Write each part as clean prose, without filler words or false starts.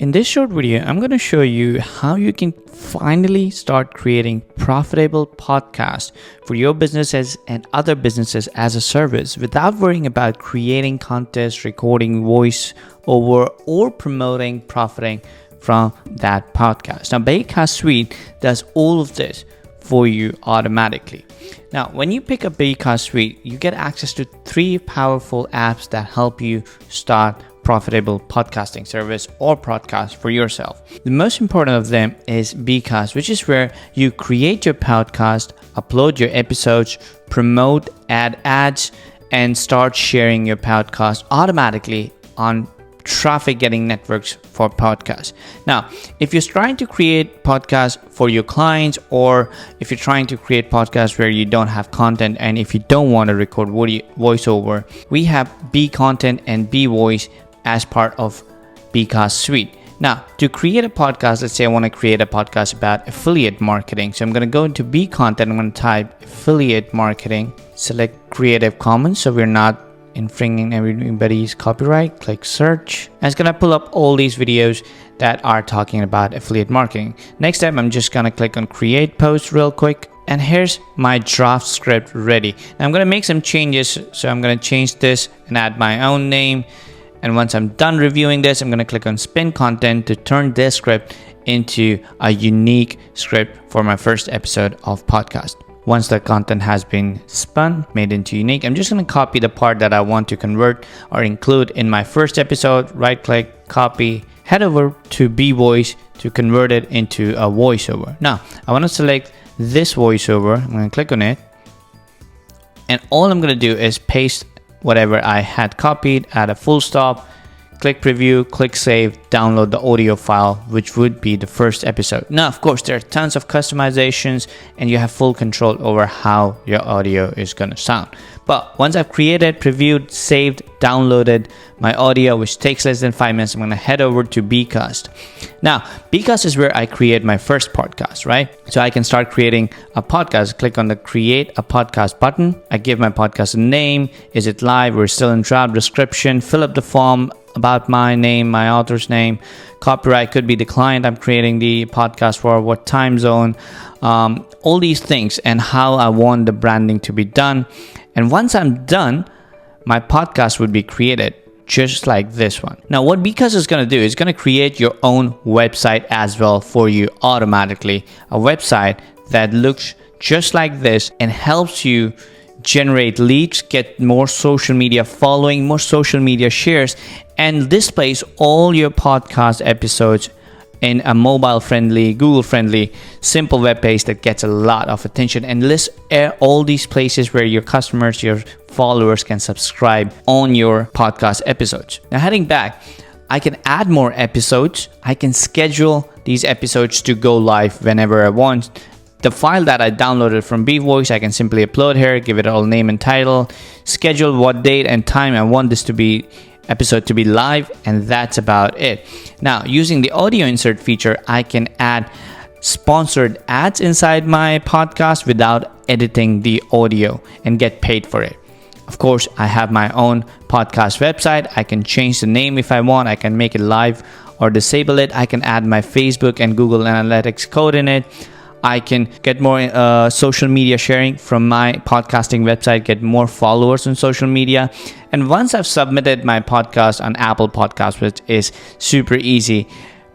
In this short video, I'm going to show you how you can finally start creating profitable podcasts for your businesses and other businesses as a service without worrying about creating content, recording voice over, or profiting from that podcast. Now, bCast Suite does all of this for you automatically. Now, when you pick up bCast Suite, you get access to 3 powerful apps that help you start profitable podcasting service or podcast for yourself. The most important of them is bCast, which is where you create your podcast, upload your episodes, promote, add ads, and start sharing your podcast automatically on traffic getting networks for podcasts. Now, if you're trying to create podcasts for your clients, or if you're trying to create podcasts where you don't have content, and if you don't want to record voiceover, we have bContent and bVoice as part of bCast Suite. Now, to create a podcast, let's say I want to create a podcast about affiliate marketing. So I'm going to go into bContent, I'm going to type affiliate marketing, select Creative Commons so we're not infringing everybody's copyright, click search, and it's going to pull up all these videos that are talking about affiliate marketing. Next step, I'm just going to click on create post real quick, and here's my draft script ready. Now I'm going to make some changes, so I'm going to change this and add my own name. And once I'm done reviewing this, I'm going to click on spin content to turn this script into a unique script for my first episode of podcast. Once the content has been spun, made into unique, I'm just going to copy the part that I want to convert or include in my first episode. Right click, copy, head over to bVoice to convert it into a voiceover. Now, I want to select this voiceover. I'm going to click on it. And all I'm going to do is paste whatever I had copied, add a full stop, click preview, click save, download the audio file, which would be the first episode. Now, of course, there are tons of customizations and you have full control over how your audio is going to sound. But once I've created, previewed, saved, downloaded my audio, which takes less than 5 minutes, I'm going to head over to bCast. Now, bCast is where I create my first podcast, right? So I can start creating a podcast. Click on the create a podcast button. I give my podcast a name. Is it live? We're still in draft, description, fill up the form about my name, my author's name, copyright could be the client I'm creating the podcast for, what time zone, all these things, and how I want the branding to be done. And once I'm done, my podcast would be created just like this one. Now, what bCast is going to do is going to create your own website as well for you automatically. A website that looks just like this and helps you generate leads, get more social media following, more social media shares, and displays all your podcast episodes in a mobile-friendly, Google-friendly, simple web page that gets a lot of attention and lists all these places where your customers, your followers can subscribe on your podcast episodes. Now, heading back, I can add more episodes. I can schedule these episodes to go live whenever I want. The file that I downloaded from bVoice, I can simply upload here, give it all name and title, schedule what date and time I want this episode to be live, and that's about it. Now, using the audio insert feature, I can add sponsored ads inside my podcast without editing the audio and get paid for it. Of course, I have my own podcast website. I can change the name if I want. I can make it live or disable it. I can add my Facebook and Google Analytics code in it. I can get more social media sharing from my podcasting website, get more followers on social media. And once I've submitted my podcast on Apple Podcasts, which is super easy,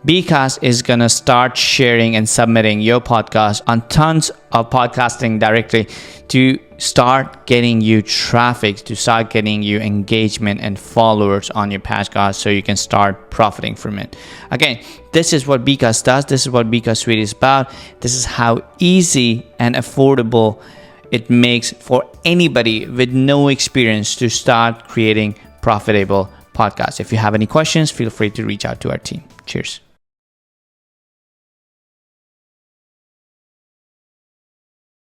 bCast is going to start sharing and submitting your podcast on tons of podcasting directory to start getting you traffic, to start getting you engagement and followers on your podcast so you can start profiting from it. Again, this is what bCast does. This is what bCast Suite is about. This is how easy and affordable it makes for anybody with no experience to start creating profitable podcasts. If you have any questions, feel free to reach out to our team. Cheers.